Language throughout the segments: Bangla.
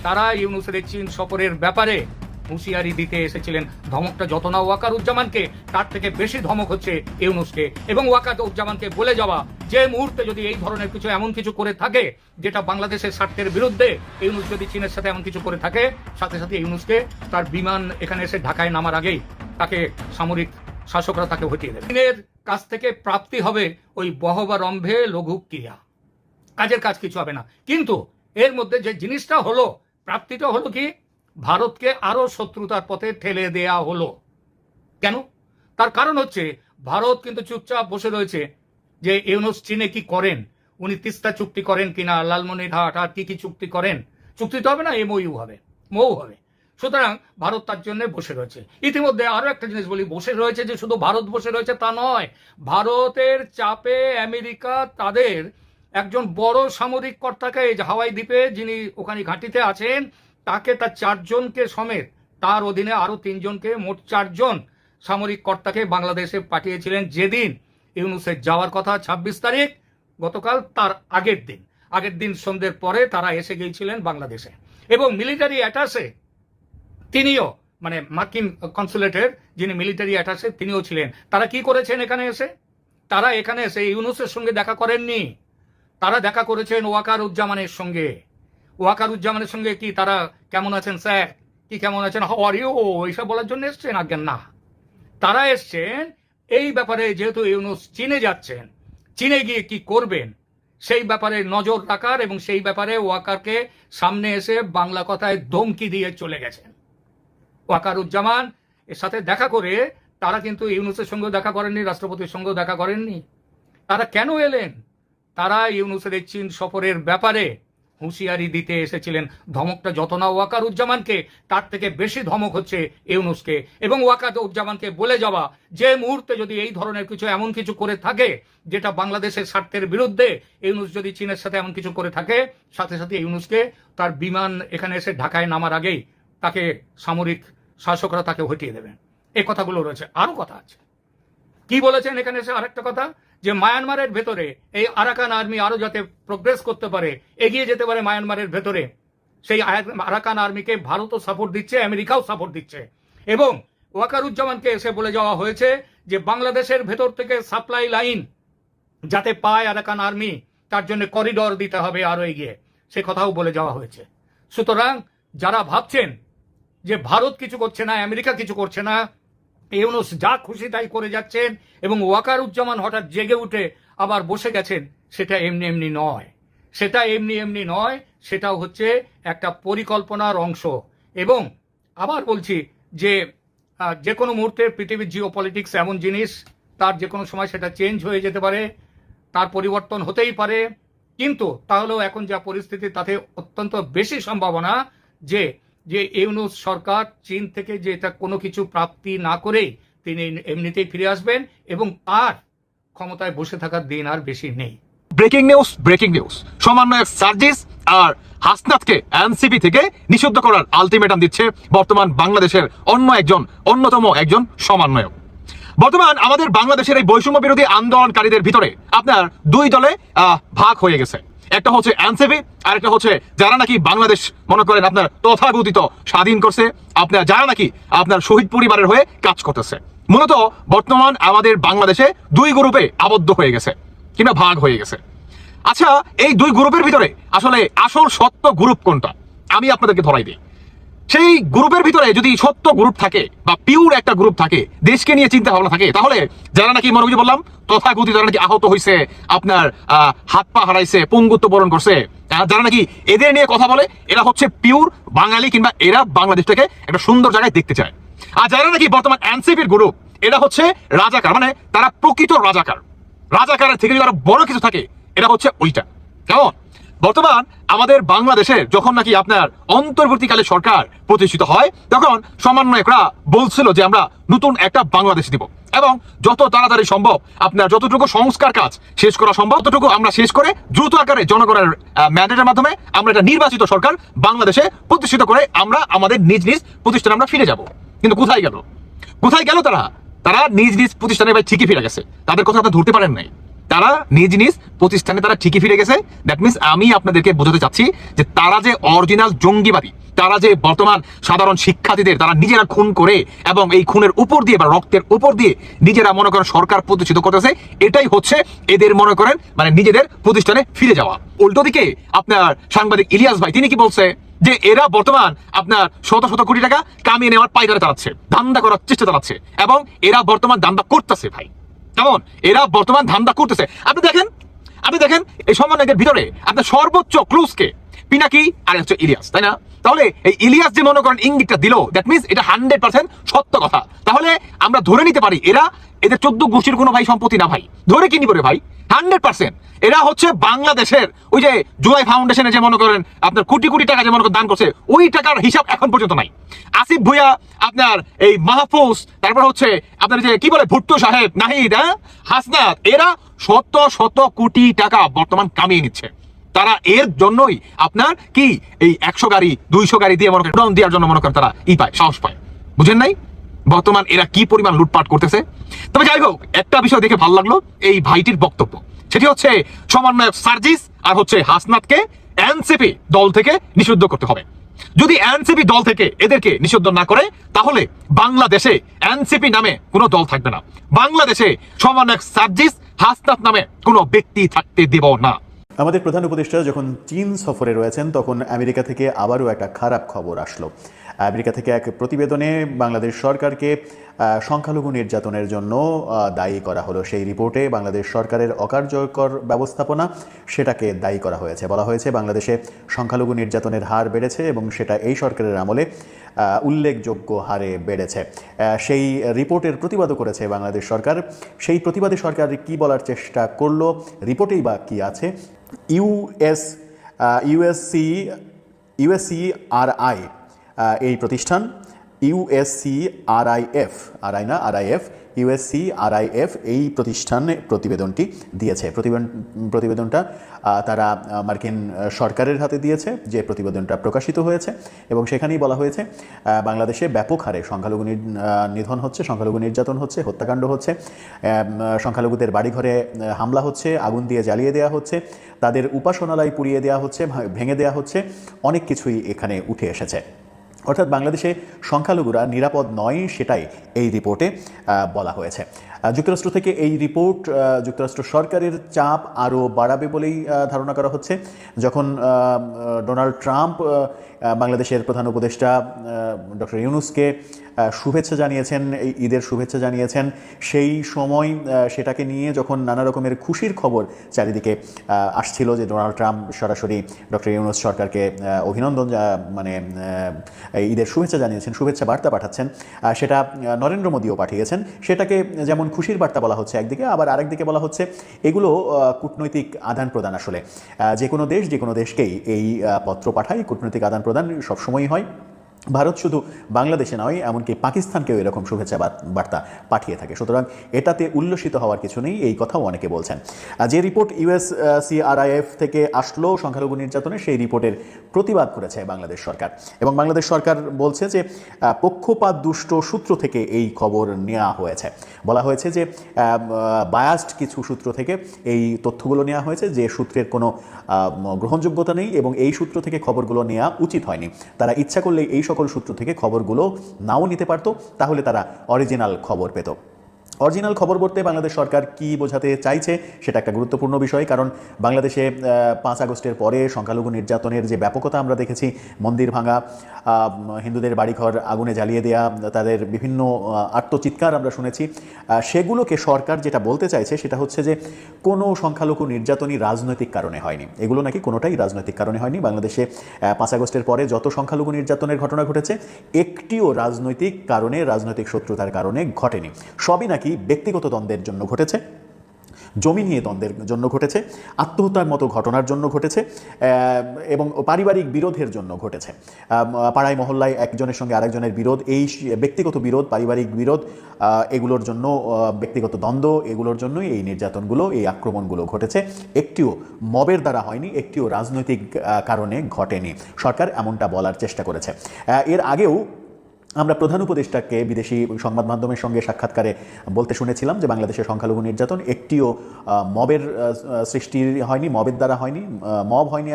তারা ইউনূসের চীন সফরের ব্যাপারে হুঁশিয়ারি দিতে এসেছিলেন। ধমকটা যত না ওয়াকারুজ্জামানকে, তার থেকে বেশি ধমক হচ্ছে ইউনূসকে। এবং ওয়াকারুজ্জামানকে বলে যাওয়া, যে মুহূর্তে যদি এই ধরনের কিছু এমন কিছু করে থাকে যেটা বাংলাদেশের স্বার্থের বিরুদ্ধে, ইউনূস যদি চীনের সাথে এমন কিছু করে থাকে, সাথে সাথে ইউনূসকে তার বিমান এখানে এসে ঢাকায় নামার আগেই তাকে সামরিক শাসকরা তাকে হটিয়ে দেবে। চীনের কাছ থেকে প্রাপ্তি হবে ওই বহবারম্ভে লঘু ক্রিয়া, কাজের কাজ কিছু হবে না। কিন্তু এর মধ্যে যে জিনিসটা হলো, প্রাপ্তিটা হলো কি, ভারতকে আরো শত্রুতার পথে ঠেলে দেয়া হলো। কেন? তার কারণ হচ্ছে ভারত কিন্তু চুপচাপ বসে রয়েছে যে ইউনূস চীনে কি করেন, উনি তিস্তা চুক্তি করেন কিনা, লালমনিরহাট আর কি কি চুক্তি করেন। চুক্তি তো হবে না, এমওইউ হবে, মৌ হবে। সুতরাং ভারত তার জন্য বসে রয়েছে। ইতিমধ্যে আরো একটা জিনিস বলি, বসে রয়েছে যে শুধু ভারত বসে রয়েছে তা নয়, ভারতের চাপে আমেরিকা তাদের একজন বড় সামরিক কর্তাকে, এই হাওয়াই দ্বীপে যিনি ওখানে ঘাঁটিতে আছেন, তাকে তার 4 জনকে সমেত, তার অধীনে আরো 3 জনকে, মোট 4 জন সামরিক কর্তাকে বাংলাদেশে পাঠিয়েছিলেন। যেদিন ইউনূসের যাওয়ার কথা 26 তারিখ, গতকাল তার আগের দিন সন্ধ্যের পরে তারা এসে গিয়েছিলেন বাংলাদেশে। এবং মিলিটারি অ্যাটাশে তিনিও, মানে মার্কিন কনসুলেটের যিনি মিলিটারি অ্যাটাশে তিনিও ছিলেন। তারা কি করেছেন এখানে এসে? তারা এখানে এসে ইউনূসের সঙ্গে দেখা করেননি, তারা দেখা করেছেন ওয়াকারুজ্জামানের সঙ্গে। ওয়াকারুজ্জামানের সঙ্গে কি তারা কেমন আছেন স্যার, কি কেমন আছেন, হাউ আর ইউ, এইসব বলার জন্য এসছেন? আজ্ঞা না, তারা এসছেন এই ব্যাপারে, যেহেতু ইউনূস চীনে যাচ্ছেন, চীনে গিয়ে কি করবেন সেই ব্যাপারে নজর রাখার, এবং সেই ব্যাপারে ওয়াকারকে সামনে এসে বাংলা কথায় ধমকি দিয়ে চলে গেছেন। ওয়াকারুজ্জামান এর সাথে দেখা করে তারা কিন্তু ইউনূসের সঙ্গেও দেখা করেননি, রাষ্ট্রপতির সঙ্গেও দেখা করেননি। তারা কেন এলেন? তারা ইউনূসের চীন সফরের ব্যাপারে হুঁশিয়ারি দিতে এসেছিলেন। ধমকটা যত না ওয়াকারুজ্জামানকে, তার থেকে বেশি ধমক হচ্ছে ইউনূসকে। এবং ওয়াকারুজ্জামানকে বলে যাওয়া, যে মুহূর্তে যদি এই ধরনের কিছু এমন কিছু করে থাকে যেটা বাংলাদেশের স্বার্থের বিরুদ্ধে, ইউনূস যদি চীনের সাথে এমন কিছু করে থাকে, সাথে সাথে ইউনূসকে তার বিমান এখানে এসে ঢাকায় নামার আগেই তাকে সামরিক শাসকরা তাকে হটিয়ে দেবেন। এই কথাগুলো রয়েছে। আরো কথা আছে। কি বলেছেন এখানে এসে? আরেকটা কথা, যে মায়ানমারের ভেতরে এই আরাকান আর্মি আরো যাতে প্রোগ্রেস করতে পারে, এগিয়ে যেতে পারে মায়ানমারের ভেতরে, সেই আরাকান আর্মিকে ভারতও সাপোর্ট দিচ্ছে, আমেরিকাও সাপোর্ট দিচ্ছে। এবং ওয়াকারুজ্জামানকে এসে বলে যাওয়া হয়েছে যে বাংলাদেশের ভেতর থেকে সাপ্লাই লাইন যাতে পায় আরাকান আর্মি, তার জন্য করিডর দিতে হবে আরো এগিয়ে, সে কথাও বলে যাওয়া হয়েছে। সুতরাং যারা ভাবছেন যে ভারত কিছু করছে না, আমেরিকা কিছু করছে না, ইউনূস যা খুশি তাই করে যাচ্ছেন, এবং ওয়াকারুজ্জামান হঠাৎ জেগে উঠে আবার বসে গেছেন, সেটা এমনি এমনি নয়, সেটাও হচ্ছে একটা পরিকল্পনার অংশ। এবং আবার বলছি যে কোনো মুহূর্তে পৃথিবীর জিওপলিটিক্স এমন জিনিস, তার যে কোনো সময় সেটা চেঞ্জ হয়ে যেতে পারে, তার পরিবর্তন হতেই পারে। কিন্তু তাহলেও এখন যা পরিস্থিতি, তাতে অত্যন্ত বেশি সম্ভাবনা যে ইউনূস সরকার চীন থেকে যে এটা কোনো কিছু প্রাপ্তি না করেই তিনি এমনিতেই ফিরে আসবেন, এবং তার ক্ষমতায় বসে থাকার দিন আর বেশি নেই। ব্রেকিং নিউজ, সমন্বয়ক সার্জিস আর হাসনাতকে এনসিপি থেকে নিষিদ্ধ করার আলটিমেটাম দিচ্ছে বর্তমান বাংলাদেশের অন্যতম একজন সমন্বয়ক। বর্তমান আমাদের বাংলাদেশের এই বৈষম্য বিরোধী আন্দোলনকারীদের ভিতরে আপনার 2 দলে ভাগ হয়ে গেছে। একটা হচ্ছে এনসিপি, আর একটা হচ্ছে যারা নাকি বাংলাদেশ মনে করেন আপনার তথাকথিত স্বাধীন করছে, আপনার যারা নাকি আপনার শহীদ পরিবারের হয়ে কাজ করতেছে। মূলত বর্তমান আমাদের বাংলাদেশে 2 গ্রুপে আবদ্ধ হয়ে গেছে কিংবা ভাগ হয়ে গেছে। আচ্ছা, এই 2 গ্রুপের ভিতরে আসলে আসল সত্য গ্রুপ কোনটা আমি আপনাদেরকে ধরাই দিই। সেই গ্রুপের ভিতরে যদি সত্য গ্রুপ থাকে বা পিওর একটা গ্রুপ থাকে, দেশকে নিয়ে চিন্তা ভাবনা থাকে, তাহলে যারা নাকি মনে করি বললাম তথাকথিত, যারা নাকি আহত হয়েছে, আপনার হাত পা হারাইছে, পঙ্গুত্ব বরণ করছে, যারা নাকি এদের নিয়ে কথা বলে, এরা হচ্ছে পিওর বাঙালি, কিংবা এরা বাংলাদেশটাকে একটা সুন্দর জায়গায় দেখতে চায়। আর যারা নাকি বর্তমান এনসিপির গ্রুপ, এরা হচ্ছে রাজাকার, মানে তারা প্রকৃত রাজাকারের থেকে যদি আরো বড় কিছু থাকে, এটা হচ্ছে ওইটা। কেমন? বর্তমান আমাদের বাংলাদেশের যখন নাকি আপনার অন্তর্বর্তীকালে সরকার প্রতিষ্ঠিত হয়, তখন সমন্বয়করা বলছিল যে আমরা নতুন একটা বাংলাদেশ দিব, এবং যত তাড়াতাড়ি সম্ভব আপনার যতটুকু সংস্কার কাজ শেষ করা সম্ভব ততটুকু আমরা শেষ করে দ্রুত আকারে জনগণের ম্যান্ডেটের মাধ্যমে আমরা একটা নির্বাচিত সরকার বাংলাদেশে প্রতিষ্ঠিত করে আমরা আমাদের নিজ প্রতিষ্ঠানে আমরা ফিরে যাব। কিন্তু কোথায় গেল তারা নিজ প্রতিষ্ঠানে ভাই ঠিকই ফিরে গেছে, তাদের কথা আপনি ধরতে পারেন নাই। তারা নিজ নিজ প্রতিষ্ঠানে তারা ঠিকই ফিরে গেছে। দ্যাট মিনস আমি আপনাদেরকে বোঝাতে চাচ্ছি যে তারা যে অরিজিনাল জঙ্গিবাদী, তারা যে বর্তমান সাধারণ শিক্ষার্থীদের তারা নিজেরা খুন করে এবং এই খুনের উপর দিয়ে বা রক্তের উপর দিয়ে নিজেরা মনে করেন সরকার প্রতিষ্ঠিত করতেছে, এটাই হচ্ছে এদের মনে করেন মানে নিজেদের প্রতিষ্ঠানে ফিরে যাওয়া। উল্টো দিকে আপনার সাংবাদিক ইলিয়াস ভাই তিনি কি বলছে যে এরা বর্তমান আপনার শত শত কোটি টাকা কামিয়ে নেওয়ার পায়দারে চালাচ্ছে, ধান্দা করার চেষ্টা চালাচ্ছে এবং এরা বর্তমান ধান্দা করতেছে ভাই। কেমন এরা বর্তমান ধান্দা করতেছে আপনি দেখেন এই সমন্বয়ের ভিতরে আপনার সর্বোচ্চ ক্লুজকে পিনাকি আর হচ্ছে ইলিয়াস, তাই না? তাহলে এই ইলিয়াস যে মনে করেন ইঙ্গিতটা দিল, দ্যাট মিনস এটা 100% সত্য কথা। তাহলে আমরা ধরে নিতে পারি এরা এদের 14 গোষ্ঠীর কোনো ভাই সম্পত্তি না ভাই, ধরে কি নিব রে ভাই, 100% এরা হচ্ছে বাংলাদেশের ওই যে জুলাই ফাউন্ডেশনে যে মনে করেন আপনার কোটি কোটি টাকা যে মনে করেন দান করছে, ওই টাকার হিসাব এখন পর্যন্ত নাই। আসিফ ভুইয়া, আপনার এই মাহফুজ, তারপর হচ্ছে আপনার যে কি বলে ভুট্টো সাহেব, নাহিদ, হাসনাত, এরা শত শত কোটি টাকা বর্তমান কামিয়ে নিচ্ছে। তারা এর জন্যই আপনার কি এই 100 গাড়ি 200 গাড়ি দিয়ে মনে করেন দেওয়ার জন্য মনে করেন তারা পায়, সাহস পায়। বুঝেন নাই বর্তমান এরা কি পরিমাণ লুটপাট করতেছে? তবে যাই হোক, একটা বিষয় দেখে ভালো লাগলো এই ভাইটির বক্তব্য, সেটি হচ্ছে সমন্বয়ক সার্জিস আর হচ্ছে হাসনাতকে এনসিপি দল থেকে নিষিদ্ধ করতে হবে। যদি এনসিপি দল থেকে এদেরকে নিষিদ্ধ না করে তাহলে বাংলাদেশে এনসিপি নামে কোনো দল থাকবে না, বাংলাদেশে সমন্বয়ক সার্জিস হাসনাত নামে কোনো ব্যক্তি থাকতে দেব না। আমাদের প্রধান উপদেষ্টা যখন চীন সফরে রয়েছেন তখন আমেরিকা থেকে আবারও একটা খারাপ খবর আসলো। আমেরিকা থেকে এক প্রতিবেদনে বাংলাদেশ সরকারকে সংখ্যালঘু নির্যাতনের জন্য দায়ী করা হলো। সেই রিপোর্টে বাংলাদেশ সরকারের অকার্যকর ব্যবস্থাপনা সেটাকে দায়ী করা হয়েছে। বলা হয়েছে বাংলাদেশে সংখ্যালঘু নির্যাতনের হার বেড়েছে এবং সেটা এই সরকারের আমলে উল্লেখযোগ্য হারে বেড়েছে। সেই রিপোর্টের প্রতিবাদও করেছে বাংলাদেশ সরকার। সেই প্রতিবাদে সরকার কি বলার চেষ্টা করলো, রিপোর্টেই বা কি আছে? ইউএসসিআরআই এই প্রতিষ্ঠান, ইউএসসিআরআইএফ এই প্রতিষ্ঠানে প্রতিবেদনটি দিয়েছে। প্রতিবেদনটা তারা মার্কিন সরকারের হাতে দিয়েছে, যে প্রতিবেদনটা প্রকাশিত হয়েছে এবং সেখানেই বলা হয়েছে বাংলাদেশে ব্যাপক হারে সংখ্যালঘু নিধন হচ্ছে, সংখ্যালঘু নির্যাতন হচ্ছে, হত্যাকাণ্ড হচ্ছে, সংখ্যালঘুদের বাড়িঘরে হামলা হচ্ছে, আগুন দিয়ে জ্বালিয়ে দেওয়া হচ্ছে, তাদের উপাসনালয় পুড়িয়ে দেওয়া হচ্ছে, ভেঙে দেওয়া হচ্ছে, অনেক কিছুই এখানে উঠে এসেছে। অর্থাৎ বাংলাদেশে সংখ্যালঘুরা নিরাপদ নয়, সেটাই এই রিপোর্টে বলা হয়েছে। যুক্তরাষ্ট্র থেকে এই রিপোর্ট যুক্তরাষ্ট্র সরকারের চাপ আরও বাড়াবে বলেই ধারণা করা হচ্ছে। যখন ডোনাল্ড ট্রাম্প বাংলাদেশের প্রধান উপদেষ্টা ডক্টর ইউনূসকে শুভেচ্ছা জানিয়েছেন, এই ঈদের শুভেচ্ছা জানিয়েছেন, সেই সময় সেটাকে নিয়ে যখন নানা রকমের খুশির খবর চারিদিকে আসছিল যে ডোনাল্ড ট্রাম্প সরাসরি ডক্টর ইউনূস সরকারকে অভিনন্দন মানে ঈদের শুভেচ্ছা জানিয়েছেন, শুভেচ্ছা বার্তা পাঠাচ্ছেন, সেটা নরেন্দ্র মোদীও পাঠিয়েছেন। সেটাকে যেমন খুশির বার্তা বলা হচ্ছে একদিকে, আবার আরেকদিকে বলা হচ্ছে এগুলো কূটনৈতিক আদান প্রদান। আসলে যে কোনো দেশ যে কোনো দেশকেই এই পত্র পাঠায়, কূটনৈতিক আদান প্রদান সবসময়ই হয়। ভারত শুধু বাংলাদেশে নয়, এমনকি পাকিস্তানকেও এরকম শুভেচ্ছা বার্তা পাঠিয়ে থাকে। সুতরাং এটাতে উল্লসিত হওয়ার কিছু নেই, এই কথাও অনেকে বলছেন। যে রিপোর্ট ইউএসসিআরআইএফ থেকে আসলো সংখ্যালঘু নির্যাতনে, সেই রিপোর্টের প্রতিবাদ করেছে বাংলাদেশ সরকার এবং বাংলাদেশ সরকার বলছে যে পক্ষপাত দুষ্ট সূত্র থেকে এই খবর নেওয়া হয়েছে। বলা হয়েছে যে বায়াসড কিছু সূত্র থেকে এই তথ্যগুলো নেওয়া হয়েছে, যে সূত্রের কোনো গ্রহণযোগ্যতা নেই এবং এই সূত্র থেকে খবরগুলো নেওয়া উচিত হয়নি। তারা ইচ্ছা করলে এই সকল সূত্র থেকে খবরগুলো নাও নিতে পারত, তাহলে তারা অরিজিনাল খবর পেত। অরিজিনাল খবর বলতে বাংলাদেশ সরকার কি বোঝাতে চাইছে সেটা একটা গুরুত্বপূর্ণ বিষয়। কারণ বাংলাদেশে 5 আগস্টের পরে সংখ্যালঘু নির্যাতনের যে ব্যাপকতা আমরা দেখেছি, মন্দির ভাঙা, হিন্দুদের বাড়িঘর আগুনে জ্বালিয়ে দেয়া, তাদের বিভিন্ন আত্মচিৎকার আমরা শুনেছি, সেগুলোকে সরকার যেটা বলতে চাইছে সেটা হচ্ছে যে কোনো সংখ্যালঘু নির্যাতনই রাজনৈতিক কারণে হয়নি। এগুলো নাকি কোনোটাই রাজনৈতিক কারণে হয়নি। বাংলাদেশে 5 আগস্টের পরে যত সংখ্যালঘু নির্যাতনের ঘটনা ঘটেছে, একটিও রাজনৈতিক কারণে, রাজনৈতিক শত্রুতার কারণে ঘটেনি। সবই নাকি ব্যক্তিগত দ্বন্দ্বের জন্য ঘটেছে, জমি নিয়ে দ্বন্দ্বের জন্য ঘটেছে, আত্মহত্যার মতো ঘটনার জন্য ঘটেছে এবং পারিবারিক বিরোধের জন্য ঘটেছে। পাড়ায় মহল্লায় একজনের সঙ্গে আরেকজনের বিরোধ, এই ব্যক্তিগত বিরোধ, পারিবারিক বিরোধ, এগুলোর জন্য, ব্যক্তিগত দ্বন্দ্ব, এগুলোর জন্যই এই নির্যাতনগুলো, এই আক্রমণগুলো ঘটেছে। একটিও মবের দ্বারা হয়নি, একটিও রাজনৈতিক কারণে ঘটেনি। সরকার এমনটা বলার চেষ্টা করেছে। এর আগেও আমরা প্রধান উপদেষ্টাকে বিদেশি সংবাদ মাধ্যমের সঙ্গে সাক্ষাৎকারে বলতে শুনেছিলাম যে বাংলাদেশের সংখ্যালঘু নির্যাতন একটিও মবের সৃষ্টি হয়নি, মবের দ্বারা হয়নি, মব হয়নি,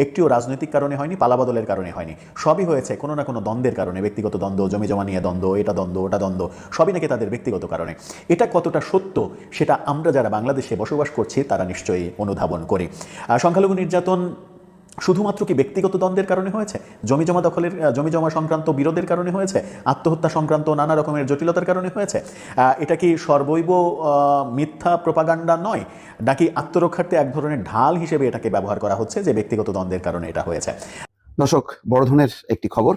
একটিও রাজনৈতিক কারণে হয়নি, পালাবদলের কারণে হয়নি, সবই হয়েছে কোনো না কোনো দ্বন্দ্বের কারণে, ব্যক্তিগত দ্বন্দ্ব, জমি জমা নিয়ে দ্বন্দ্ব, এটা দ্বন্দ্ব ওটা দ্বন্দ্ব, সবই নাকি তাদের ব্যক্তিগত কারণে। এটা কতটা সত্য সেটা আমরা যারা বাংলাদেশে বসবাস করছি তারা নিশ্চয়ই অনুধাবন করি। সংখ্যালঘু নির্যাতন শুধুমাত্র কি ব্যক্তিগত দ্বন্দ্বের কারণে হয়েছে, জমি জমা সংক্রান্ত বিরোধের কারণে হয়েছে, আত্মহত্যা সংক্রান্ত নানা রকমের জটিলতার কারণে হয়েছে? এটা কি সর্বৈব মিথ্যা প্রোপাগান্ডা নয়, নাকি আত্মরক্ষার্থে এক ধরনের ঢাল হিসেবে এটাকে ব্যবহার করা হচ্ছে যে ব্যক্তিগত দ্বন্দ্বের কারণে এটা হয়েছে? দর্শক, বড় ধরনের একটি খবর,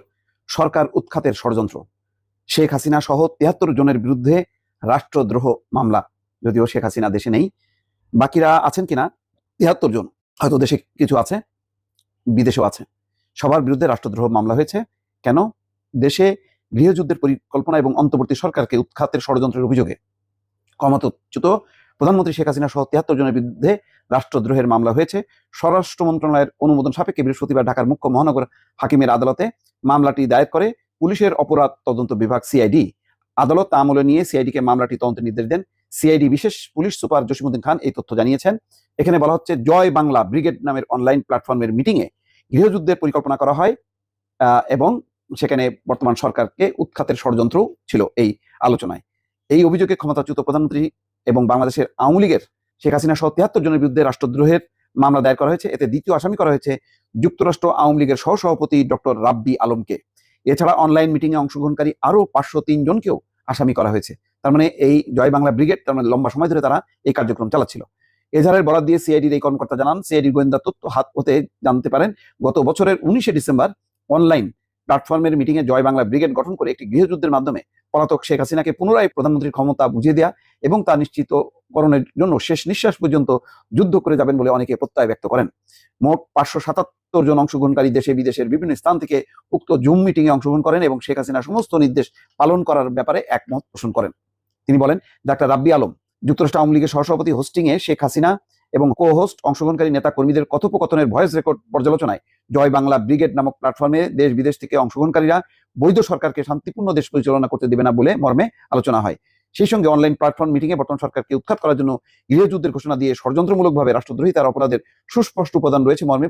সরকার উৎখাতের ষড়যন্ত্র। শেখ হাসিনা সহ ৭৩ জনের বিরুদ্ধে রাষ্ট্রদ্রোহ মামলা। যদিও শেখ হাসিনা দেশে নেই, বাকিরা আছেন কিনা ৭৩ জন, হয়তো দেশে কিছু আছে, বিদেশেও আছে, সবার বিরুদ্ধে রাষ্ট্রদ্রোহ মামলা হয়েছে। কেন? দেশে গৃহযুদ্ধের পরিকল্পনা এবং অন্তর্বর্তী সরকারকে উৎখাতের ষড়যন্ত্রের অভিযোগে ক্ষমতাচ্যুত প্রধানমন্ত্রী শেখ হাসিনা সহ ৭৩ জনের বিরুদ্ধে রাষ্ট্রদ্রোহের মামলা হয়েছে। স্বরাষ্ট্র মন্ত্রণালয়ের অনুমোদন সাপেক্ষে বৃহস্পতিবার ঢাকার মুখ্য মহানগর হাকিমের আদালতে মামলাটি দায়ের করে পুলিশের অপরাধ তদন্ত বিভাগ সিআইডি। আদালত তা আমলে নিয়ে সিআইডিকে মামলাটি তদন্তের নির্দেশ দেন। সিআইডি বিশেষ পুলিশ সুপার জসিমউদ্দিন খান এই তথ্য জানিয়েছেন। এখানে বলা হচ্ছে, জয় বাংলা ব্রিগেড নামের অনলাইন প্ল্যাটফর্মের মিটিংয়ে গৃহযুদ্ধের পরিকল্পনা করা হয় এবং সেখানে বর্তমান সরকারকে উৎখাতের ষড়যন্ত্র ছিল এই আলোচনায়। এই অভিযোগে ক্ষমতাচ্যুত প্রধানমন্ত্রী এবং বাংলাদেশের আওয়ামী লীগের শেখ হাসিনা সহ ৭৩ জনের বিরুদ্ধে রাষ্ট্রদ্রোহের মামলা দায়ের করা হয়েছে। এতে দ্বিতীয় আসামি করা হয়েছে যুক্তরাষ্ট্র আওয়ামী লীগের সহসভাপতি ডক্টর রাব্বি আলমকে। এছাড়া অনলাইন মিটিংয়ে অংশগ্রহণকারী আরো 503 জনকেও আসামি করা হয়েছে। তার মানে এই জয় বাংলা ব্রিগেড তার মানে লম্বা সময় ধরে তারা এই কার্যক্রম চালাচ্ছিল। এজাহারের বরাত দিয়ে সিআইডির এই কর্মকর্তা জানান, সিআইডির গোয়েন্দা তথ্য হাত হতে জানতে পারেন গত বছরের 19শে ডিসেম্বর অনলাইন প্ল্যাটফর্মের মিটিংয়ে জয় বাংলা ব্রিগেড গঠন করে একটি গৃহযুদ্ধের মাধ্যমে পলাতক শেখ হাসিনাকে পুনরায় প্রধানমন্ত্রীর ক্ষমতা বুঝিয়ে দেওয়া এবং তা নিশ্চিতকরণের জন্য শেষ নিঃশ্বাস পর্যন্ত যুদ্ধ করে যাবেন বলে অনেকে প্রত্যয় ব্যক্ত করেন। মোট 577 জন অংশগ্রহণকারী দেশে বিদেশের বিভিন্ন স্থান থেকে উক্ত জুম মিটিংয়ে অংশগ্রহণ করেন এবং শেখ হাসিনার সমস্ত নির্দেশ পালন করার ব্যাপারে একমত পোষণ করেন। তিনি বলেন, ডাক্তার রাব্বি আলম যুক্তরাষ্ট্র আওয়ামী লীগের সহসভাপতি হোস্টিংয়ে শেখ হাসিনা এবং কো হোস্ট অংশগ্রহণকারী নেতা কর্মীদের কথোপকথনের ভয়েস রেকর্ড পর্যালোচনায় জয় বাংলা ব্রিগেড নামক প্ল্যাটফর্মে দেশ বিদেশ থেকে অংশগ্রহণকারীরা বৈধ সরকারকে শান্তিপূর্ণ দেশ পরিচালনা করতে দেবে না বলে মর্মে আলোচনা হয়। সেই সঙ্গে অনলাইন প্ল্যাটফর্ম মিটিংয়ে বর্তমান সরকারকে উৎখাত করার জন্য গৃহযুদ্ধের ঘোষণা দিয়ে ষড়যন্ত্রমূলকভাবে রাষ্ট্রদ্রোহিতার অপরাধের সুস্পষ্ট উপাদান রয়েছে মর্মে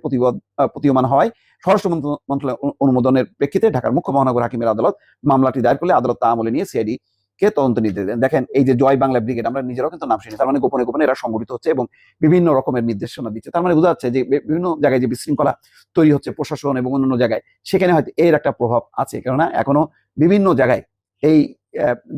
প্রতীয়মান হওয়ায় স্বরাষ্ট্র মন্ত্রণালয়ের অনুমোদনের প্রেক্ষিতে ঢাকার মুখ্য মহানগর হাকিমের আদালত মামলাটি দায়ের করলে আদালত তা আমলে নিয়ে সিআইডি কে তদন্ত নির্দেশ দেন। দেখেন, এই যে জয় বাংলা ব্রিগেড, আমরা নিজেরাও কিন্তু নাম শুনি, তার মানে গোপনে গোপনে এরা সংগঠিত হচ্ছে এবং বিভিন্ন রকমের নির্দেশনা দিচ্ছে। তার মানে বোঝা যাচ্ছে যে বিভিন্ন জায়গায় যে বিশৃঙ্খলা তৈরি হচ্ছে প্রশাসন এবং অন্যান্য জায়গায়, সেখানে হয়তো এর একটা প্রভাব আছে। কেননা এখনো বিভিন্ন জায়গায় এই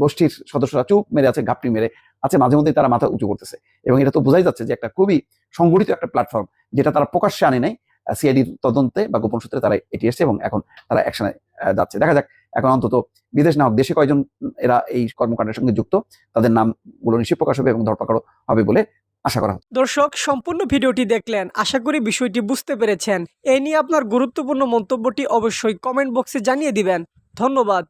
গোষ্ঠীর সদস্যরা চুপ মেরে আছে, ঘাপটি মেরে আছে, মাঝে মধ্যে তারা মাথা উঁচু করতেছে এবং এটা তো বোঝাই যাচ্ছে যে একটা খুবই সংগঠিত একটা প্ল্যাটফর্ম, যেটা তারা প্রকাশ্যে আনে নাই, সিআইডির তদন্তে বা গোপন সূত্রে তারা এটি এসছে এবং এখন তারা অ্যাকশনে যাচ্ছে। দেখা যাক এখন অন্তত বিদেশ না হোক, দেশে কয়জন এরা এই কর্মকাণ্ডের সঙ্গে যুক্ত, তাদের নামগুলো নিশ্চয়ই প্রকাশ হবে এবং ধরপাকড় হবে বলে আশা করা হচ্ছে। দর্শক, সম্পূর্ণ ভিডিওটি দেখলেন, আশা করি বিষয়টি বুঝতে পেরেছেন। এ নিয়ে আপনার গুরুত্বপূর্ণ মন্তব্যটি অবশ্যই কমেন্ট বক্সে জানিয়ে দিবেন। ধন্যবাদ।